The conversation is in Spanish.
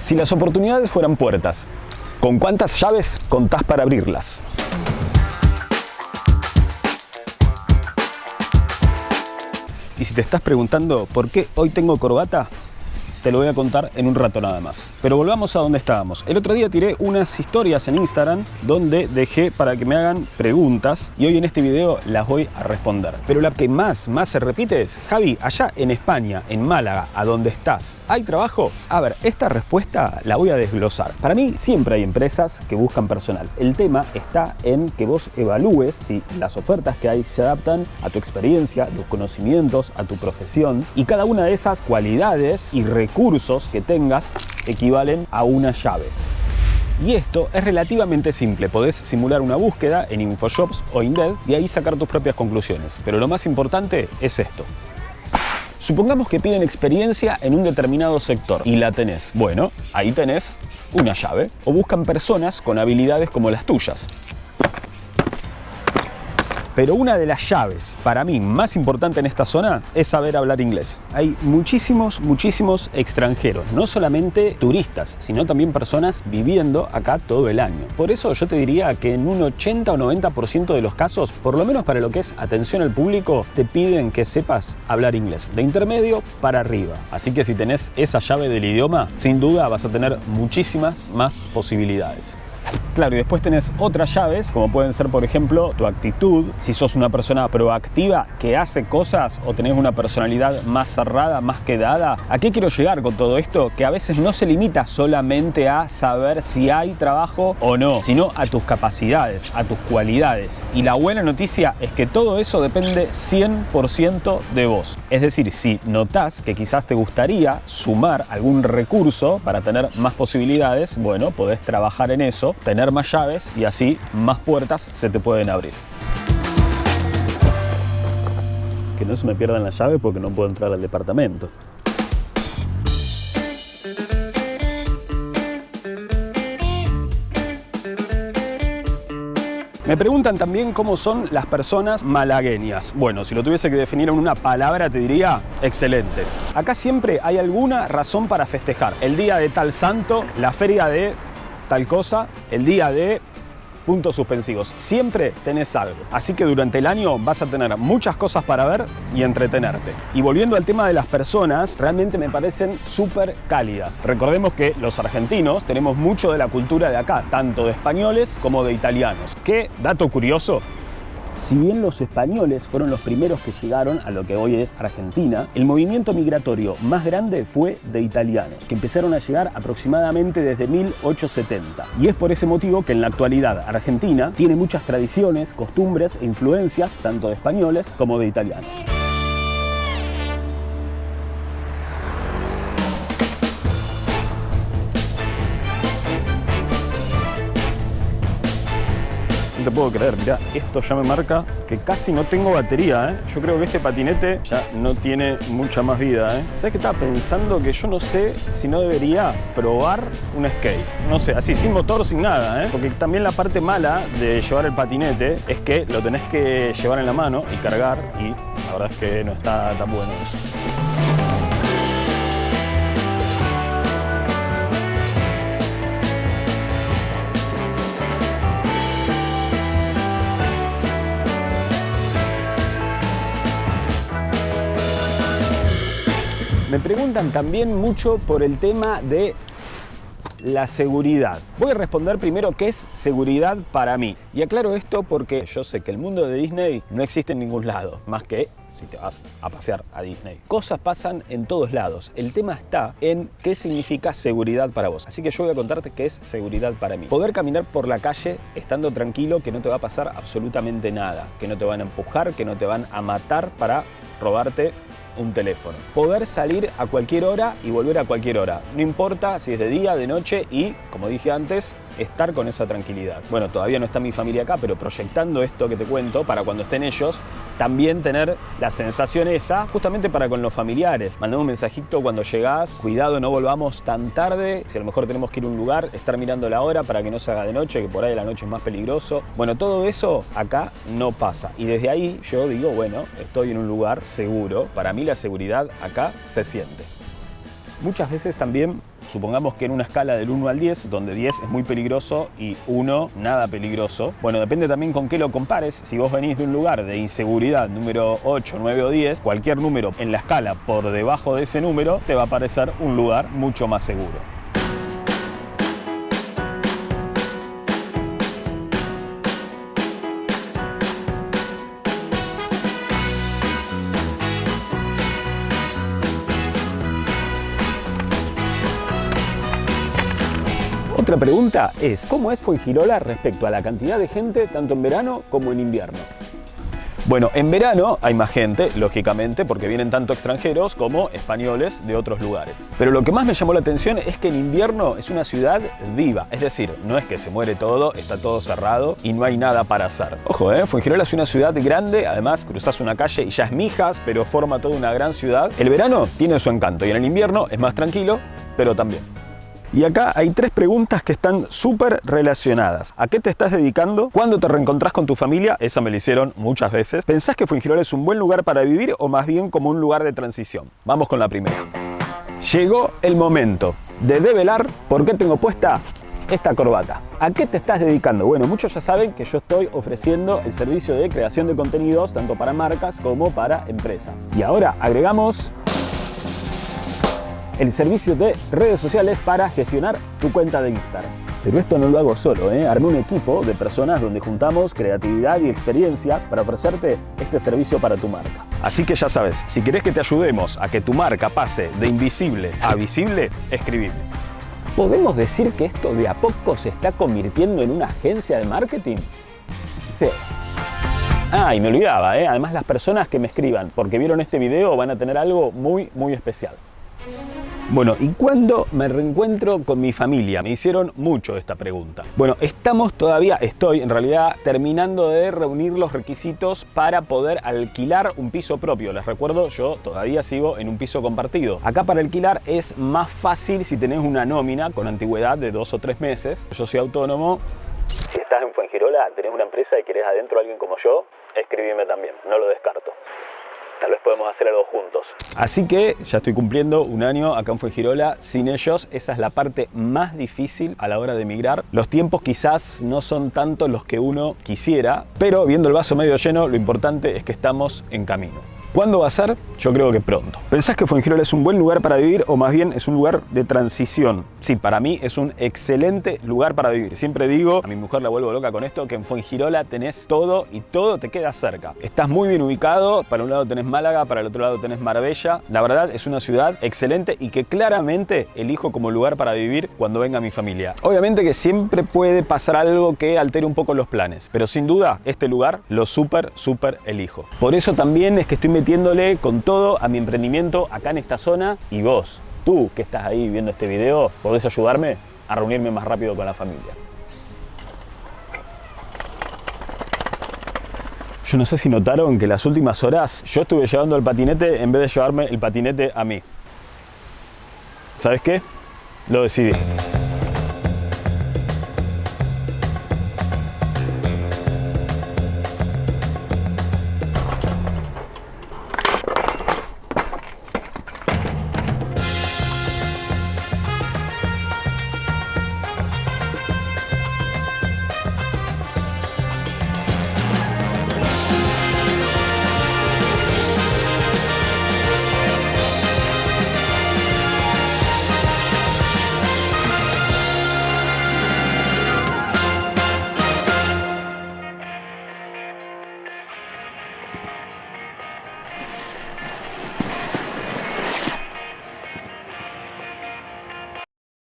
Si las oportunidades fueran puertas, ¿con cuántas llaves contás para abrirlas? Y si te estás preguntando por qué hoy tengo corbata, te lo voy a contar en un rato nada más. Pero volvamos a donde estábamos. El otro día tiré unas historias en Instagram donde dejé para que me hagan preguntas y hoy en este video las voy a responder. Pero la que más se repite es: Javi, allá en España, en Málaga, a donde estás, ¿hay trabajo? A ver, esta respuesta la voy a desglosar. Para mí siempre hay empresas que buscan personal. El tema está en que vos evalúes si las ofertas que hay se adaptan a tu experiencia, a tus conocimientos, a tu profesión, y cada una de esas cualidades y recursos que tengas equivalen a una llave. Y esto es relativamente simple. Podés simular una búsqueda en InfoJobs o Indeed y ahí sacar tus propias conclusiones. Pero lo más importante es esto. Supongamos que piden experiencia en un determinado sector y la tenés. Bueno, ahí tenés una llave. O buscan personas con habilidades como las tuyas. Pero una de las llaves, para mí, más importante en esta zona es saber hablar inglés. Hay muchísimos extranjeros, no solamente turistas, sino también personas viviendo acá todo el año. Por eso yo te diría que en un 80 o 90% de los casos, por lo menos para lo que es atención al público, te piden que sepas hablar inglés, de intermedio para arriba. Así que si tenés esa llave del idioma, sin duda vas a tener muchísimas más posibilidades. Claro, y después tenés otras llaves, como pueden ser, por ejemplo, tu actitud, si sos una persona proactiva que hace cosas o tenés una personalidad más cerrada, más quedada. ¿A qué quiero llegar con todo esto? Que a veces no se limita solamente a saber si hay trabajo o no, sino a tus capacidades, a tus cualidades. Y la buena noticia es que todo eso depende 100% de vos. Es decir, si notás que quizás te gustaría sumar algún recurso para tener más posibilidades, bueno, podés trabajar en eso, tener más llaves y así más puertas se te pueden abrir. Que no se me pierdan las llaves porque no puedo entrar al departamento. Me preguntan también cómo son las personas malagueñas. Bueno, si lo tuviese que definir en una palabra, te diría excelentes. Acá siempre hay alguna razón para festejar. El día de tal santo, la feria de tal cosa, el día de puntos suspensivos. Siempre tenés algo. Así que durante el año vas a tener muchas cosas para ver y entretenerte. Y volviendo al tema de las personas, realmente me parecen súper cálidas. Recordemos que los argentinos tenemos mucho de la cultura de acá, tanto de españoles como de italianos. ¿Qué dato curioso? Si bien los españoles fueron los primeros que llegaron a lo que hoy es Argentina, el movimiento migratorio más grande fue de italianos, que empezaron a llegar aproximadamente desde 1870. Y es por ese motivo que en la actualidad Argentina tiene muchas tradiciones, costumbres e influencias, tanto de españoles como de italianos. No te puedo creer, mirá, esto ya me marca que casi no tengo batería, ¿eh? Yo creo que este patinete ya no tiene mucha más vida, ¿eh? ¿Sabes qué estaba pensando? Que yo no sé si no debería probar un skate. No sé, así, sin motor, sin nada, ¿eh? Porque también la parte mala de llevar el patinete es que lo tenés que llevar en la mano y cargar, y la verdad es que no está tan bueno eso. Me preguntan también mucho por el tema de la seguridad. Voy a responder primero qué es seguridad para mí. Y aclaro esto porque yo sé que el mundo de Disney no existe en ningún lado, más que si te vas a pasear a Disney. Cosas pasan en todos lados. El tema está en qué significa seguridad para vos. Así que yo voy a contarte qué es seguridad para mí. Poder caminar por la calle estando tranquilo, que no te va a pasar absolutamente nada, que no te van a empujar, que no te van a matar para robarte un teléfono. Poder salir a cualquier hora y volver a cualquier hora. No importa si es de día, de noche y, como dije antes, estar con esa tranquilidad. Bueno, todavía no está mi familia acá, pero proyectando esto que te cuento, para cuando estén ellos, también tener la sensación esa, justamente para con los familiares. Mandame un mensajito cuando llegás, cuidado, no volvamos tan tarde, si a lo mejor tenemos que ir a un lugar, estar mirando la hora para que no se haga de noche, que por ahí la noche es más peligroso. Bueno, todo eso acá no pasa. Y desde ahí yo digo, bueno, estoy en un lugar seguro. Para mí la seguridad acá se siente. Muchas veces también, supongamos que en una escala del 1 al 10, donde 10 es muy peligroso y 1 nada peligroso, bueno, depende también con qué lo compares. Si vos venís de un lugar de inseguridad número 8, 9 o 10, cualquier número en la escala por debajo de ese número te va a parecer un lugar mucho más seguro. Otra pregunta es, ¿cómo es Fuengirola respecto a la cantidad de gente tanto en verano como en invierno? Bueno, en verano hay más gente, lógicamente, porque vienen tanto extranjeros como españoles de otros lugares. Pero lo que más me llamó la atención es que en invierno es una ciudad viva. Es decir, no es que se muere todo, está todo cerrado y no hay nada para hacer. Ojo, Fuengirola es una ciudad grande, además cruzás una calle y ya es Mijas, pero forma toda una gran ciudad. El verano tiene su encanto y en el invierno es más tranquilo, pero también. Y acá hay 3 preguntas que están súper relacionadas. ¿A qué te estás dedicando? ¿Cuándo te reencontrás con tu familia? Esa me la hicieron muchas veces. ¿Pensás que Fuengirola es un buen lugar para vivir o más bien como un lugar de transición? Vamos con la primera. Llegó el momento de develar por qué tengo puesta esta corbata. ¿A qué te estás dedicando? Bueno, muchos ya saben que yo estoy ofreciendo el servicio de creación de contenidos tanto para marcas como para empresas. Y ahora agregamos el servicio de redes sociales para gestionar tu cuenta de Instagram. Pero esto no lo hago solo, Armé un equipo de personas donde juntamos creatividad y experiencias para ofrecerte este servicio para tu marca. Así que ya sabes, si querés que te ayudemos a que tu marca pase de invisible a visible, escribime. ¿Podemos decir que esto de a poco se está convirtiendo en una agencia de marketing? Sí. Y me olvidaba, además las personas que me escriban porque vieron este video van a tener algo muy, muy especial. Bueno, ¿y cuándo me reencuentro con mi familia? Me hicieron mucho esta pregunta. Bueno, estoy en realidad terminando de reunir los requisitos para poder alquilar un piso propio. Les recuerdo, yo todavía sigo en un piso compartido. Acá para alquilar es más fácil si tenés una nómina con antigüedad de 2 o 3 meses. Yo soy autónomo. Si estás en Fuengirola, tenés una empresa y querés adentro a alguien como yo, escribime también, no lo descarto. Tal vez podemos hacer algo juntos. Así que ya estoy cumpliendo un año acá en Fuengirola sin ellos. Esa es la parte más difícil a la hora de emigrar. Los tiempos quizás no son tanto los que uno quisiera, pero viendo el vaso medio lleno, lo importante es que estamos en camino. ¿Cuándo va a ser? Yo creo que pronto. ¿Pensás que Fuengirola es un buen lugar para vivir o más bien es un lugar de transición? Sí, para mí es un excelente lugar para vivir. Siempre digo, a mi mujer la vuelvo loca con esto, que en Fuengirola tenés todo y todo te queda cerca. Estás muy bien ubicado, para un lado tenés Málaga, para el otro lado tenés Marbella. La verdad es una ciudad excelente y que claramente elijo como lugar para vivir cuando venga mi familia. Obviamente que siempre puede pasar algo que altere un poco los planes, pero sin duda este lugar lo súper elijo. Por eso también es que estoy metiéndole con todo a mi emprendimiento acá en esta zona y vos, tú que estás ahí viendo este video, podés ayudarme a reunirme más rápido con la familia. Yo no sé si notaron que las últimas horas yo estuve llevando el patinete en vez de llevarme el patinete a mí. ¿Sabes qué? Lo decidí.